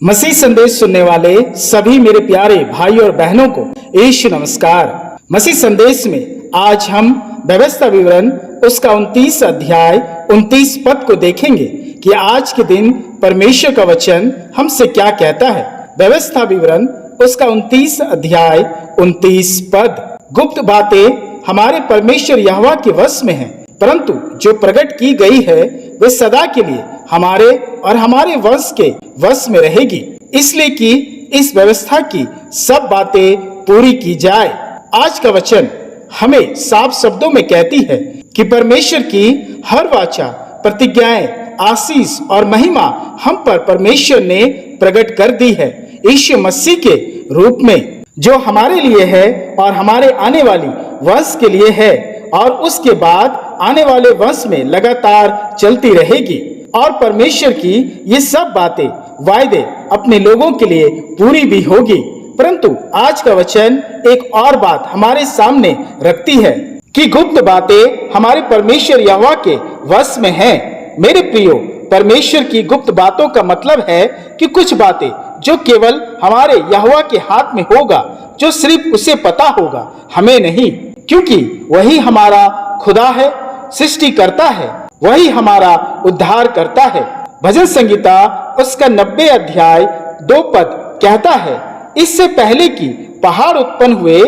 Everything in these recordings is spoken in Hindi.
मसीह संदेश सुनने वाले सभी मेरे प्यारे भाई और बहनों को यीशु नमस्कार। मसीह संदेश में आज हम व्यवस्था विवरण उसका 29 अध्याय 29 पद को देखेंगे कि आज के दिन परमेश्वर का वचन हमसे क्या कहता है। व्यवस्था विवरण उसका 29 अध्याय 29 पद। गुप्त बातें हमारे परमेश्वर यहोवा के वश में हैं, परंतु जो प्रकट की गई है वे सदा के लिए हमारे और हमारे वंश के वश में रहेगी, इसलिए कि इस व्यवस्था की सब बातें पूरी की जाए। आज का वचन हमें साफ शब्दों में कहती है कि परमेश्वर की हर वाचा, प्रतिज्ञाएं, आशीष और महिमा हम पर परमेश्वर ने प्रकट कर दी है यीशु मसीह के रूप में, जो हमारे लिए है और हमारे आने वाली वंश के लिए है और उसके बाद आने वाले वंश में लगातार चलती रहेगी। और परमेश्वर की ये सब बातें, वायदे अपने लोगों के लिए पूरी भी होगी। परंतु आज का वचन एक और बात हमारे सामने रखती है कि गुप्त बातें हमारे परमेश्वर यहोवा के वश में हैं। मेरे प्रियो, परमेश्वर की गुप्त बातों का मतलब है कि कुछ बातें जो केवल हमारे यहोवा के हाथ में होगा, जो सिर्फ उसे पता होगा, हमें नहीं, क्योंकि वही हमारा खुदा है, सृष्टि करता है, वही हमारा उद्धार करता है। भजन संगीता उसका 90 अध्याय 2 पद कहता है, इससे पहले कि पहाड़ उत्पन्न हुए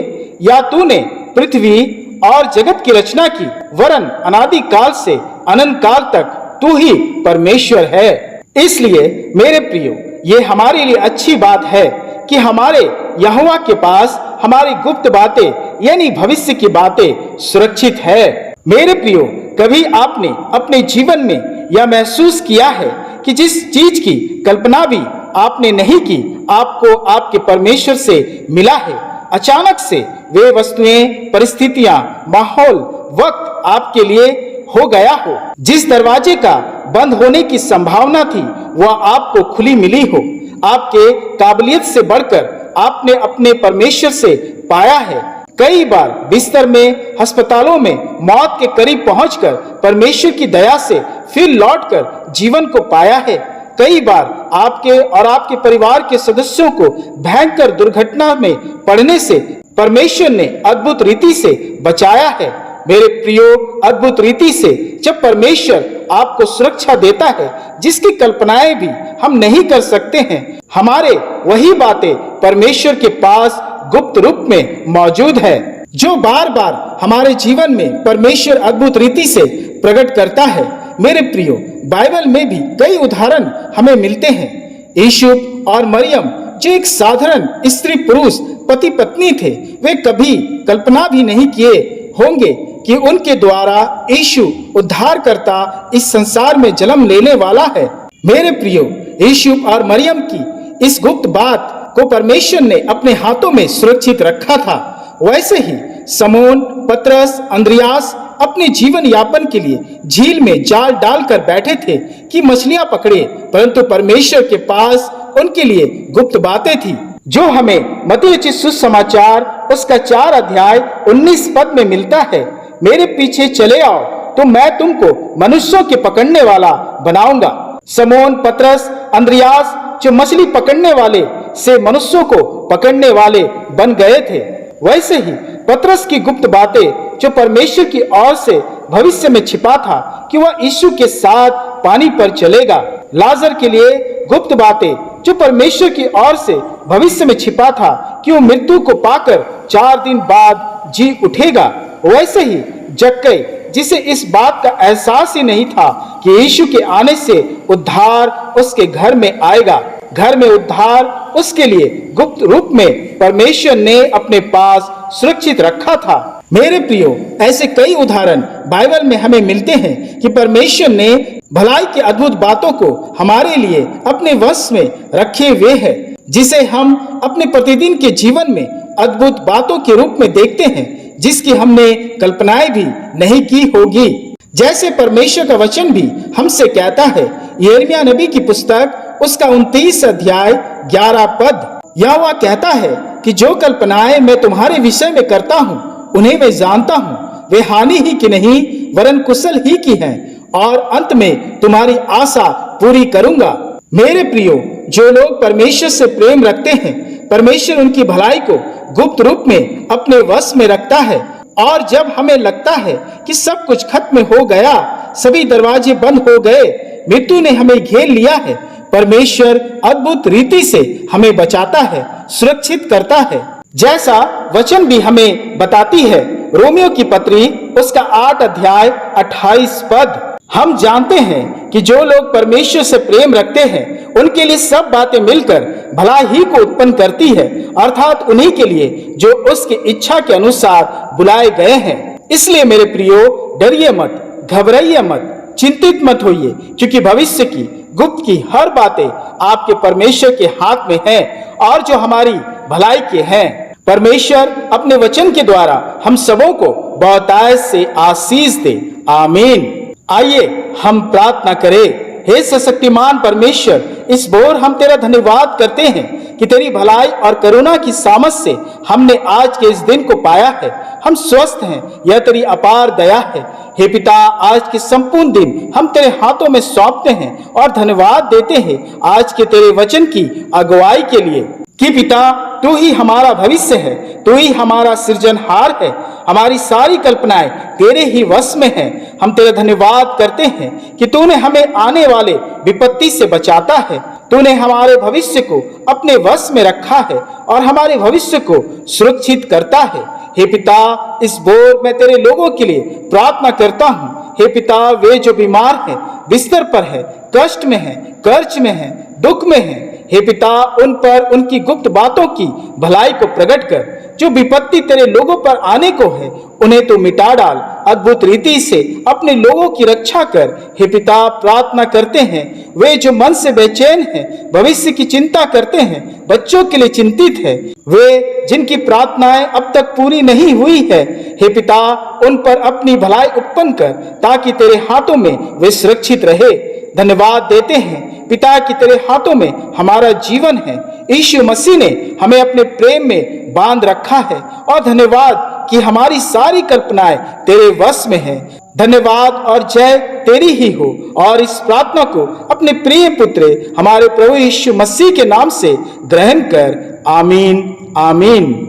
या तूने पृथ्वी और जगत की रचना की, वरन अनादि काल से अनंत काल तक तू ही परमेश्वर है। इसलिए मेरे प्रियो, ये हमारे लिए अच्छी बात है कि हमारे यहोवा के पास हमारी गुप्त बातें यानी भविष्य की बातें सुरक्षित है। मेरे प्रियो, कभी आपने अपने जीवन में यह महसूस किया है कि जिस चीज की कल्पना भी आपने नहीं की, आपको आपके परमेश्वर से मिला है। अचानक से वे वस्तुएं, परिस्थितियां, माहौल, वक्त आपके लिए हो गया हो। जिस दरवाजे का बंद होने की संभावना थी वह आपको खुली मिली हो। आपके काबिलियत से बढ़कर आपने अपने परमेश्वर से पाया है। कई बार बिस्तर में, अस्पतालों में मौत के करीब पहुंचकर परमेश्वर की दया से फिर लौटकर जीवन को पाया है। कई बार आपके और आपके परिवार के सदस्यों को भयंकर दुर्घटना में पड़ने से परमेश्वर ने अद्भुत रीति से बचाया है। मेरे प्रियो, अद्भुत रीति से जब परमेश्वर आपको सुरक्षा देता है जिसकी कल्पनाएं भी हम नहीं कर सकते हैं, हमारे वही बातें परमेश्वर के पास गुप्त रूप में मौजूद है, जो बार बार हमारे जीवन में परमेश्वर अद्भुत रीति से प्रकट करता है। मेरे प्रियो, बाइबल में भी कई उदाहरण हमें मिलते हैं। यूसुफ और मरियम, जो एक साधारण स्त्री पुरुष पति पत्नी थे, वे कभी कल्पना भी नहीं किए होंगे कि उनके द्वारा यीशु उद्धारकर्ता इस संसार में जन्म लेने वाला है। मेरे प्रियो, यूसुफ और मरियम की इस गुप्त बात को परमेश्वर ने अपने हाथों में सुरक्षित रखा था। वैसे ही समोन, पतरस, अंद्रियास अपने जीवन यापन के लिए झील में जाल डालकर बैठे थे कि मछलियां पकड़े, परंतु परमेश्वर के पास उनके लिए गुप्त बातें थी, जो हमें मत्ती रचित सुसमाचार उसका 4 अध्याय 19 पद में मिलता है। मेरे पीछे चले आओ तो मैं तुमको मनुष्यों के पकड़ने वाला बनाऊंगा। समोन, पतरस, अंद्रियास जो मछली पकड़ने वाले से मनुष्यों को पकड़ने वाले बन गए थे, वैसे ही पतरस की गुप्त बातें जो परमेश्वर की ओर से भविष्य में छिपा था कि वह यीशु के साथ पानी पर चलेगा। लाजर के लिए गुप्त बातें जो परमेश्वर की ओर से भविष्य में छिपा था कि वो मृत्यु को पाकर 4 दिन बाद जी उठेगा। वैसे ही जक्कई, जिसे इस बात का एहसास ही नहीं था कि यीशु के आने से उद्धार उसके घर में आएगा, घर में उद्धार उसके लिए गुप्त रूप में परमेश्वर ने अपने पास सुरक्षित रखा था। मेरे प्रियो, ऐसे कई उदाहरण बाइबल में हमें मिलते हैं कि परमेश्वर ने भलाई की अद्भुत बातों को हमारे लिए अपने वश में रखे हुए हैं, जिसे हम अपने प्रतिदिन के जीवन में अद्भुत बातों के रूप में देखते हैं, जिसकी हमने कल्पनाएं भी नहीं की होगी। जैसे परमेश्वर का वचन भी हमसे कहता है, यिर्मयाह नबी की पुस्तक उसका 29 अध्याय 11 पद, यहोवा कहता है कि जो कल्पनाएं मैं तुम्हारे विषय में करता हूँ उन्हें मैं जानता हूँ, वे हानि ही की नहीं वरन कुशल ही की हैं, और अंत में तुम्हारी आशा पूरी करूंगा। मेरे प्रियो, जो लोग परमेश्वर से प्रेम रखते हैं, परमेश्वर उनकी भलाई को गुप्त रूप में अपने वश में रखता है। और जब हमें लगता है कि सब कुछ खत्म हो गया, सभी दरवाजे बंद हो गए, मृत्यु ने हमें घेर लिया है, परमेश्वर अद्भुत रीति से हमें बचाता है, सुरक्षित करता है। जैसा वचन भी हमें बताती है रोमियो की पत्री उसका 8 अध्याय 28 पद। हम जानते हैं कि जो लोग परमेश्वर से प्रेम रखते हैं उनके लिए सब बातें मिलकर भलाई ही को उत्पन्न करती है, अर्थात उन्हीं के लिए जो उसकी इच्छा के अनुसार बुलाए गए हैं। इसलिए मेरे प्रियो, डरिए मत, घबराइए मत, चिंतित मत होइए, क्योंकि भविष्य की गुप्त की हर बातें आपके परमेश्वर के हाथ में है और जो हमारी भलाई के हैं। परमेश्वर अपने वचन के द्वारा हम सबों को बहुतायत से आशीष दे। आमीन। आइए हम प्रार्थना करें। हे सशक्तिमान परमेश्वर, इस भोर हम तेरा धन्यवाद करते हैं कि तेरी भलाई और करुणा की सामर्थ से हमने आज के इस दिन को पाया है। हम स्वस्थ हैं, यह तेरी अपार दया है। हे पिता, आज के संपूर्ण दिन हम तेरे हाथों में सौंपते हैं और धन्यवाद देते हैं आज के तेरे वचन की अगुवाई के लिए कि पिता, तू ही हमारा भविष्य है, तू ही हमारा सृजनहार है, हमारी सारी कल्पनाएं तेरे ही वश में हैं। हम तेरा धन्यवाद करते हैं कि तूने हमें आने वाले विपत्ति से बचाता है, तूने हमारे भविष्य को अपने वश में रखा है और हमारे भविष्य को सुरक्षित करता है। हे पिता, इस भोर मैं तेरे लोगों के लिए प्रार्थना करता हूँ। हे पिता, वे जो बीमार हैं, बिस्तर पर है, कष्ट में है, कर्ज में है, दुख में है, हे पिता, उन पर उनकी गुप्त बातों की भलाई को प्रकट कर। जो विपत्ति तेरे लोगों पर आने को है उन्हें तो मिटा डाल, अद्भुत रीति से अपने लोगों की रक्षा कर। हे पिता, प्रार्थना करते हैं वे जो मन से बेचैन हैं, भविष्य की चिंता करते हैं, बच्चों के लिए चिंतित है, वे जिनकी प्रार्थनाएं अब तक पूरी नहीं हुई है, हे पिता, उन पर अपनी भलाई उत्पन्न कर ताकि तेरे हाथों में वे सुरक्षित रहे। धन्यवाद देते हैं पिता कि तेरे हाथों में हमारा जीवन है। यीशु मसीह ने हमें अपने प्रेम में बांध रखा है और धन्यवाद कि हमारी सारी कल्पनाएं तेरे वश में है। धन्यवाद और जय तेरी ही हो। और इस प्रार्थना को अपने प्रिय पुत्र हमारे प्रभु यीशु मसीह के नाम से ग्रहण कर। आमीन, आमीन।